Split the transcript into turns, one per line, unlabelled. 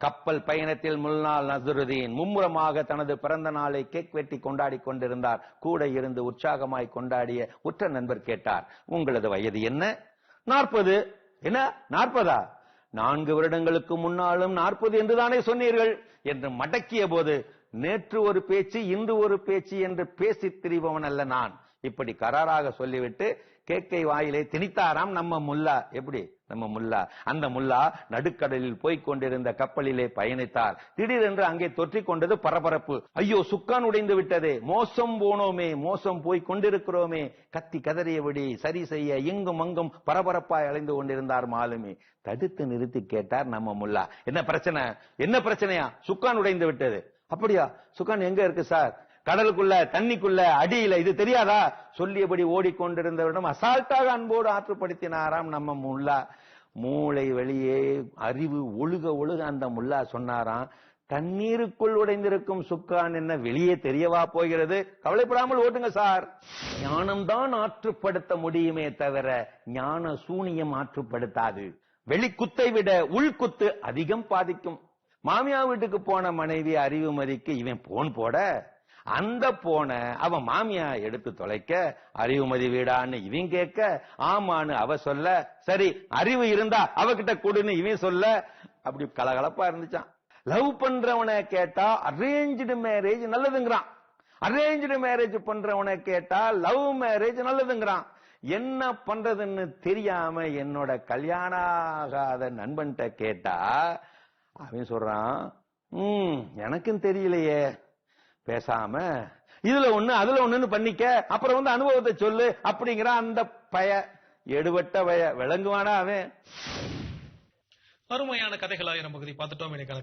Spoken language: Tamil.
கப்பல் பயணத்தில் முன்னாள் நஸ்ருதீன் மும்முரமாக தனது பிறந்த நாளை கேக் வெட்டி கொண்டாடி கொண்டிருந்தார். கூட இருந்து உற்சாகமாய் கொண்டாடிய உற்ற நண்பர் கேட்டார், உங்களது வயது என்ன? 40. என்ன 40? 4 வருடங்களுக்கு முன்னாலும் 40 என்றுதானே சொன்னீர்கள் என்று மடக்கிய போது, நேற்று ஒரு பேச்சு இன்று ஒரு பேச்சு என்று பேசித் திரிபவன் அல்ல நான். இப்படி கராராக சொல்லிவிட்டு கேக்கை வாயிலே திணித்தாராம் நம்ம முல்லா. எப்படி நம்ம முல்லா? அந்த முல்லா நடுக்கடலில் போய்க் கொண்டிருந்த கப்பலிலே பயணித்தார். திடீரென்று அங்கே தொற்றிக் கொண்டது பரபரப்பு. ஐயோ, சுக்கான் உடைந்து விட்டதே, மோசம் போனோமே, மோசம் போய் கொண்டிருக்கிறோமே, கத்தி கதறியபடி சரி செய்ய இங்கும் அங்கும் பரபரப்பாய் அலைந்து கொண்டிருந்தார் மாலுமி. தடுத்து நிறுத்தி கேட்டார் நம்ம முல்லா, என்ன பிரச்சனை? என்ன பிரச்சனையா? சுக்கான் உடைந்து விட்டது. அப்படியா? சுக்கான் எங்க இருக்கு சார்? கடலுக்குள்ள, தண்ணிக்குள்ள, அடியில, இது தெரியாதா? சொல்லியபடி ஓடிக்கொண்டிருந்தவரிடம் அசால்ட்டாக அன்போடு ஆற்றுப்படுத்தினாராம் நம்ம முல்லா. மூளை வெளியே அறிவு ஒழுக ஒழுக அந்த முல்லா சொன்னாராம், தண்ணீருக்குள் உடைந்திருக்கும் சுக்கான் என்ன வெளியே தெரியவா போகிறது? கவலைப்படாமல் ஓட்டுங்க சார். ஞானம்தான் ஆற்றுப்படுத்த முடியுமே தவிர ஞான சூனியம் ஆற்றுப்படுத்தாது. வெளிக்குத்தை விட உள்குத்து அதிகம் பாதிக்கும். மாமியா வீட்டுக்கு போன மனைவி அறிவுமதிக்கு இவன் போன் போட, அந்த போன அவன் மாமியா எடுத்து தொலைக்க, அறிவுமதி வீடான்னு இவன் கேட்க, ஆமான்னு அவ சொல்ல, சரி அறிவு இருந்தா அவகிட்ட கொடுன்னு இவன் சொல்ல, அப்படி கலகலப்பா இருந்துச்சான். லவ் பண்றவனை கேட்டா அரேஞ்ச்டு மேரேஜ் நல்லதுங்கிறான், அரேஞ்ச்டு மேரேஜ் பண்றவனை கேட்டா லவ் மேரேஜ் நல்லதுங்கிறான். என்ன பண்றதுன்னு தெரியாம என்னோட கல்யாணம் ஆகாத நண்பன்கிட்ட கேட்டா அவன் சொல்றான், எனக்கும் தெரியலையே, பேசாம இதுல ஒண்ணு அதுல ஒண்ணுன்னு பண்ணிக்க, அப்புறம் அனுபவத்தை சொல்லு அப்படிங்கிற அந்த பய எடுபட்ட பய விளங்குவானா அவன்.
அருமையான கதைகள் 1000 பகுதி பார்த்துட்டோம்.